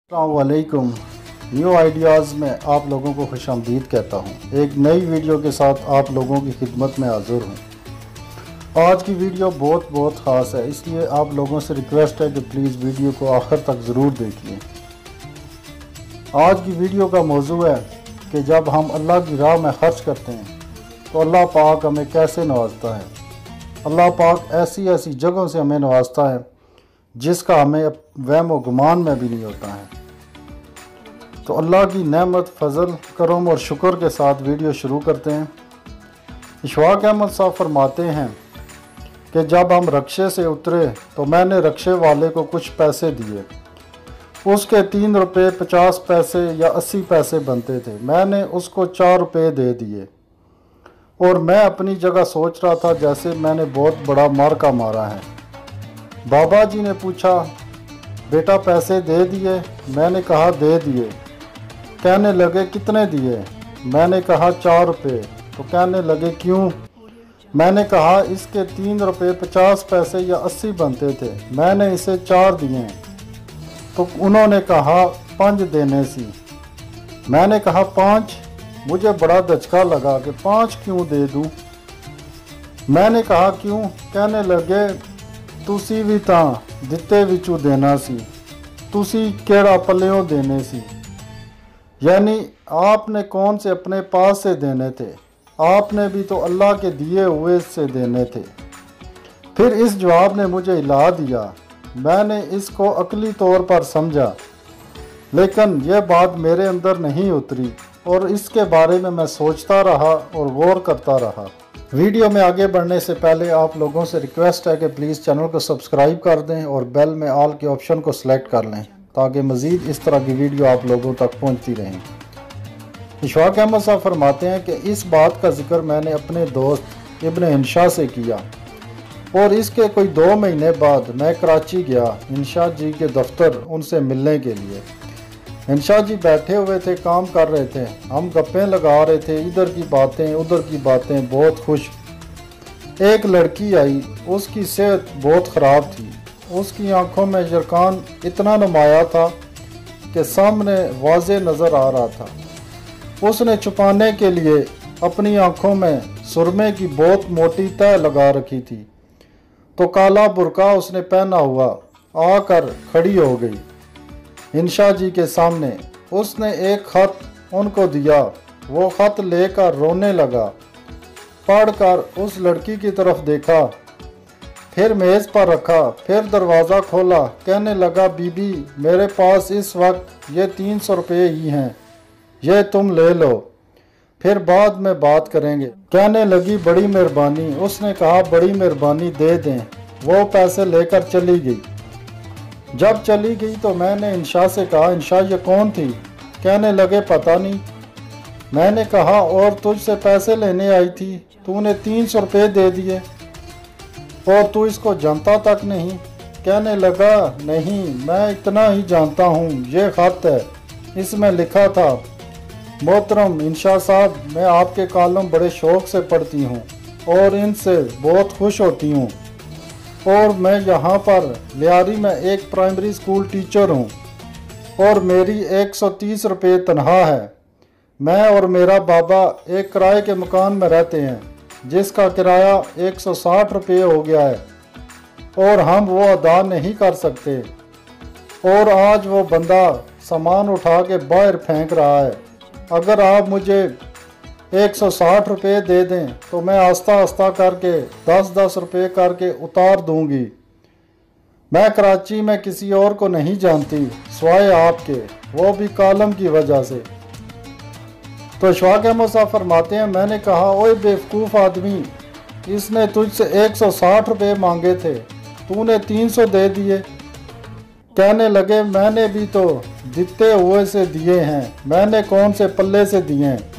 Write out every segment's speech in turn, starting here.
अस्सलामुअलैकुम। New ideas में आप लोगों को खुशामदीद कहता हूँ। एक नई वीडियो के साथ आप लोगों की खिदमत में हाज़िर हूँ। आज की वीडियो बहुत ख़ास है, इसलिए आप लोगों से रिक्वेस्ट है कि प्लीज़ वीडियो को आखिर तक ज़रूर देखिए। आज की वीडियो का मौजू है कि जब हम अल्लाह की राह में खर्च करते हैं तो अल्लाह पाक हमें कैसे नवाजता है। अल्लाह पाक ऐसी ऐसी जगहों से हमें नवाजता है जिसका हमें वहम व गुमान में भी नहीं होता है। तो अल्लाह की नेमत, फ़ज़ल, करम और शुक्र के साथ वीडियो शुरू करते हैं। इशफाक अहमद साहब फरमाते हैं कि जब हम रक्शे से उतरे तो मैंने रक्शे वाले को कुछ पैसे दिए। उसके 3 रुपये 50 पैसे या 80 पैसे बनते थे। मैंने उसको 4 रुपये दे दिए और मैं अपनी जगह सोच रहा था जैसे मैंने बहुत बड़ा मार्का मारा है। बाबा जी ने पूछा, बेटा पैसे दे दिए? मैंने कहा दे दिए। कहने लगे कितने दिए? मैंने कहा 4 रुपये। तो कहने लगे क्यों? मैंने कहा इसके 3 रुपये 50 पैसे या 80 बनते थे, मैंने इसे 4 दिए। तो उन्होंने कहा 5 देने सी। मैंने कहा 5? मुझे बड़ा धचका लगा कि 5 क्यों दे दूँ। मैंने कहा क्यों? कहने लगे तुसी भी तां दिते विचू देना सी, तुसी केड़ा पल्लियों देने सी। यानी आपने कौन से अपने पास से देने थे, आपने भी तो अल्लाह के दिए हुए से देने थे। फिर इस जवाब ने मुझे हिला दिया। मैंने इसको अकली तौर पर समझा, लेकिन यह बात मेरे अंदर नहीं उतरी और इसके बारे में मैं सोचता रहा और गौर करता रहा। वीडियो में आगे बढ़ने से पहले आप लोगों से रिक्वेस्ट है कि प्लीज़ चैनल को सब्सक्राइब कर दें और बेल में ऑल के ऑप्शन को सिलेक्ट कर लें ताकि मज़ीद इस तरह की वीडियो आप लोगों तक पहुंचती रहें। इशफाक अहमद साहब फरमाते हैं कि इस बात का जिक्र मैंने अपने दोस्त इब्न इंशा से किया और इसके कोई 2 महीने बाद मैं कराची गया इंशा जी के दफ्तर उनसे मिलने के लिए। इंशा जी बैठे हुए थे, काम कर रहे थे, हम गप्पें लगा रहे थे, इधर की बातें उधर की बातें, बहुत खुश। एक लड़की आई, उसकी सेहत बहुत ख़राब थी, उसकी आंखों में जरकान इतना नुमाया था कि सामने वाज़े नज़र आ रहा था। उसने छुपाने के लिए अपनी आंखों में सुरमे की बहुत मोटी तह लगा रखी थी, तो काला बुर्का उसने पहना हुआ आकर खड़ी हो गई इंशा जी के सामने। उसने एक ख़त उनको दिया, वो ख़त लेकर रोने लगा। पढ़कर उस लड़की की तरफ देखा, फिर मेज़ पर रखा, फिर दरवाज़ा खोला। कहने लगा बीबी मेरे पास इस वक्त ये 300 रुपये ही हैं, ये तुम ले लो, फिर बाद में बात करेंगे। कहने लगी बड़ी मेहरबानी। उसने कहा बड़ी मेहरबानी, दे दें। वो पैसे लेकर चली गई। जब चली गई तो मैंने इंशा से कहा, इंशा ये कौन थी? कहने लगे पता नहीं। मैंने कहा और तुझसे पैसे लेने आई थी, तूने 300 रुपये दे दिए और तू इसको जानता तक नहीं। कहने लगा नहीं, मैं इतना ही जानता हूँ, ये ख़त है, इसमें लिखा था मोहतरम इंशा साहब, मैं आपके कॉलम बड़े शौक़ से पढ़ती हूँ और इनसे बहुत खुश होती हूँ और मैं यहाँ पर लियारी में एक प्राइमरी स्कूल टीचर हूँ और मेरी 130 रुपये तनख्वाह है। मैं और मेरा बाबा एक किराए के मकान में रहते हैं जिसका किराया 160 रुपये हो गया है और हम वो अदा नहीं कर सकते और आज वो बंदा सामान उठा के बाहर फेंक रहा है। अगर आप मुझे 160 रुपये दे दें तो मैं आस्ता आस्ता करके 10-10 रुपये करके उतार दूंगी। मैं कराची में किसी और को नहीं जानती सिवाय आपके, वो भी कॉलम की वजह से। तो इशफाक अहमद साहब फरमाते हैं, मैंने कहा ओए बेवकूफ़ आदमी, इसने तुझसे 160 रुपये मांगे थे, तूने 300 दे दिए। कहने लगे मैंने भी तो दिते हुए से दिए हैं, मैंने कौन से पल्ले से दिए हैं।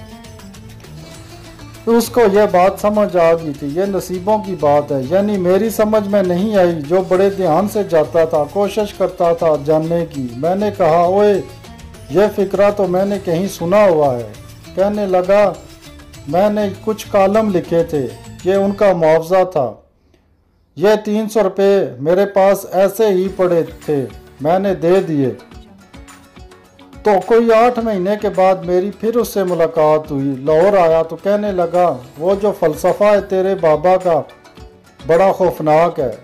तो उसको यह बात समझ आ गई थी, ये नसीबों की बात है, यानी मेरी समझ में नहीं आई, जो बड़े ध्यान से जाता था, कोशिश करता था जानने की। मैंने कहा ओए ये फ़िक्रा तो मैंने कहीं सुना हुआ है। कहने लगा मैंने कुछ कॉलम लिखे थे, ये उनका मुआवजा था, ये 300 रुपये मेरे पास ऐसे ही पड़े थे, मैंने दे दिए। तो कोई 8 महीने के बाद मेरी फिर उससे मुलाकात हुई। लाहौर आया तो कहने लगा, वो जो फ़लसफ़ा है तेरे बाबा का बड़ा खौफनाक है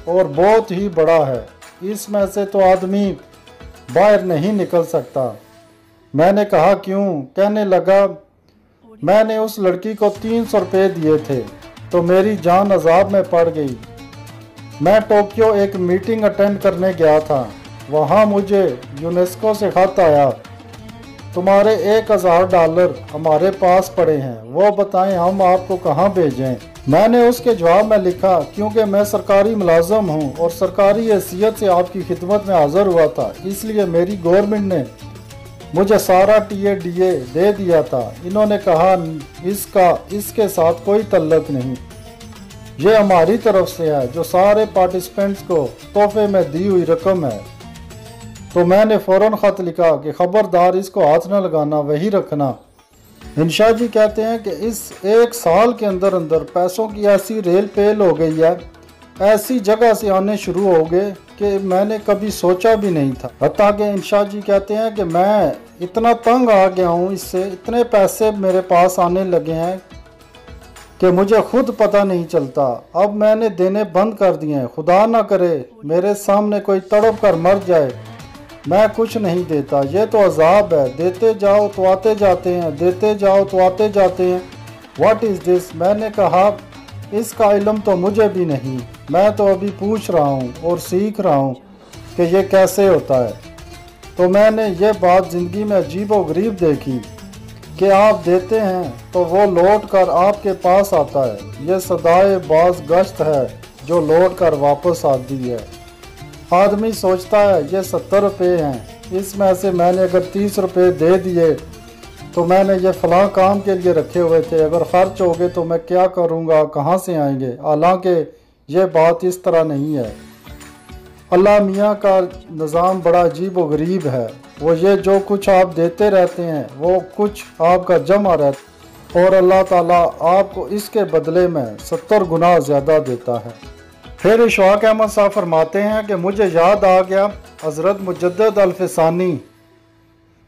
और बहुत ही बड़ा है, इसमें से तो आदमी बाहर नहीं निकल सकता। मैंने कहा क्यों? कहने लगा, मैंने उस लड़की को 300 रुपये दिए थे तो मेरी जान अजाब में पड़ गई। मैं टोक्यो एक मीटिंग अटेंड करने गया था, वहाँ मुझे यूनेस्को से खत आया, तुम्हारे $1000 हमारे पास पड़े हैं, वो बताएं हम आपको कहाँ भेजें। मैंने उसके जवाब में लिखा, क्योंकि मैं सरकारी मुलाजम हूँ और सरकारी हैसियत से आपकी खिदमत में हाज़िर हुआ था, इसलिए मेरी गवर्नमेंट ने मुझे सारा टीए दे दिया था। इन्होंने कहा इसके साथ कोई तल्लक नहीं, ये हमारी तरफ से है जो सारे पार्टिसिपेंट्स को तोहफे में दी हुई रकम है। तो मैंने फ़ौरन ख़त लिखा कि ख़बरदार इसको हाथ न लगाना, वही रखना। इंशा जी कहते हैं कि इस 1 साल के अंदर अंदर पैसों की ऐसी रेल पेल हो गई है, ऐसी जगह से आने शुरू हो गए कि मैंने कभी सोचा भी नहीं था। हत्ता कि इंशा जी कहते हैं कि मैं इतना तंग आ गया हूँ इससे, इतने पैसे मेरे पास आने लगे हैं कि मुझे खुद पता नहीं चलता। अब मैंने देने बंद कर दिए हैं। खुदा ना करे मेरे सामने कोई तड़प कर मर जाए, मैं कुछ नहीं देता। ये तो अजाब है, देते जाओ तो आते जाते हैं, देते जाओ तो आते जाते हैं। What is this? मैंने कहा इसका इल्म तो मुझे भी नहीं, मैं तो अभी पूछ रहा हूँ और सीख रहा हूँ कि ये कैसे होता है। तो मैंने ये बात ज़िंदगी में अजीब व गरीब देखी कि आप देते हैं तो वो लौट कर आपके पास आता है। ये सदाए बाज गश्त है जो लौट कर वापस आती है। आदमी सोचता है ये 70 रुपये हैं, इसमें से मैंने अगर 30 रुपये दे दिए तो मैंने ये फ़लाँ काम के लिए रखे हुए थे, अगर ख़र्च हो गए तो मैं क्या करूँगा, कहाँ से आएंगे। हालांकि ये बात इस तरह नहीं है। अल्लाह मियाँ का निज़ाम बड़ा अजीब व गरीब है। वो ये जो कुछ आप देते रहते हैं वो कुछ आपका जमा रहता और अल्लाह ताला आपको इसके बदले में 70 गुना ज़्यादा देता है। फिर इशफाक अहमद साहब फरमाते हैं कि मुझे याद आ गया हज़रत मुजद्दिद अल-फ़सानी,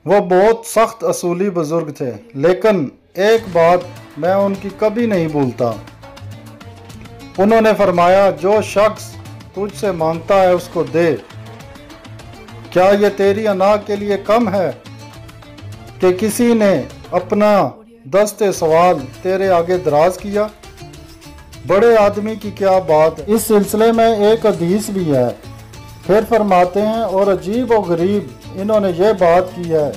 वो बहुत सख्त असूली बुज़ुर्ग थे, लेकिन एक बात मैं उनकी कभी नहीं भूलता। उन्होंने फरमाया, जो शख्स तुझसे मांगता है उसको दे। क्या ये तेरी अना के लिए कम है कि किसी ने अपना दस्ते सवाल तेरे आगे दराज किया? बड़े आदमी की क्या बात। इस सिलसिले में एक हदीस भी है। फिर फरमाते हैं, और अजीब व गरीब इन्होंने ये बात की है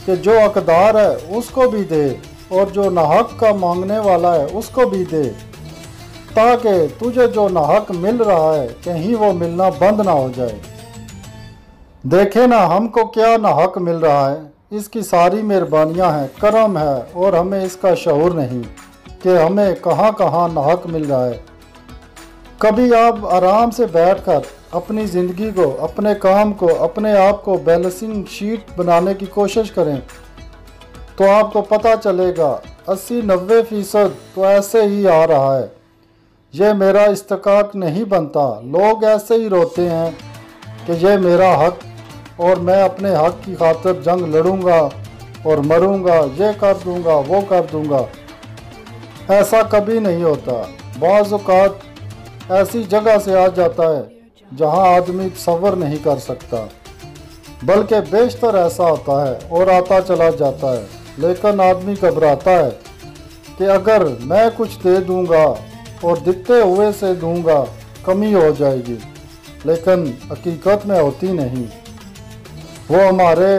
कि जो हकदार है उसको भी दे और जो नाहक का मांगने वाला है उसको भी दे, ताकि तुझे जो नाहक मिल रहा है कहीं वो मिलना बंद ना हो जाए। देखे ना हमको क्या नाहक मिल रहा है, इसकी सारी मेहरबानियां हैं, करम है, और हमें इसका शऊर नहीं कि हमें कहाँ कहाँ नाहक मिल रहा है। कभी आप आराम से बैठकर अपनी ज़िंदगी को, अपने काम को, अपने आप को बैलेंसिंग शीट बनाने की कोशिश करें तो आपको पता चलेगा 80-90% तो ऐसे ही आ रहा है। ये मेरा इस्तेकाक नहीं बनता। लोग ऐसे ही रोते हैं कि ये मेरा हक और मैं अपने हक की खातिर जंग लड़ूंगा और मरूंगा, ये कर दूंगा, वो कर दूंगा। ऐसा कभी नहीं होता। बाज़ औक़ात ऐसी जगह से आ जाता है जहां आदमी तसव्वुर नहीं कर सकता, बल्कि बेशतर ऐसा होता है और आता चला जाता है। लेकिन आदमी घबराता है कि अगर मैं कुछ दे दूंगा और दिखते हुए से दूंगा कमी हो जाएगी, लेकिन हकीकत में होती नहीं। वो हमारे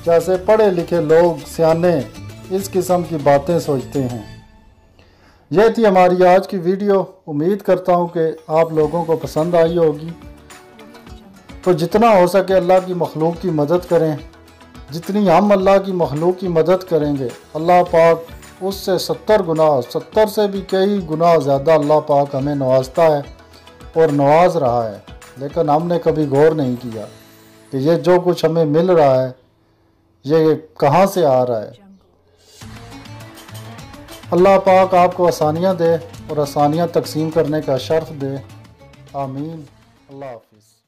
जैसे पढ़े लिखे लोग, सियाने, इस किस्म की बातें सोचते हैं। यह थी हमारी आज की वीडियो। उम्मीद करता हूँ कि आप लोगों को पसंद आई होगी। तो जितना हो सके अल्लाह की मखलूक की मदद करें। जितनी हम अल्लाह की मखलूक की मदद करेंगे, अल्लाह पाक उससे 70 गुना, 70 से भी कई गुना ज़्यादा अल्लाह पाक हमें नवाजता है और नवाज रहा है। लेकिन हमने कभी गौर नहीं किया कि ये जो कुछ हमें मिल रहा है ये कहाँ से आ रहा है। अल्लाह पाक आपको आसानियाँ दे और आसानियाँ तकसीम करने का शर्फ दे। आमीन। अल्लाह हाफ़िज़।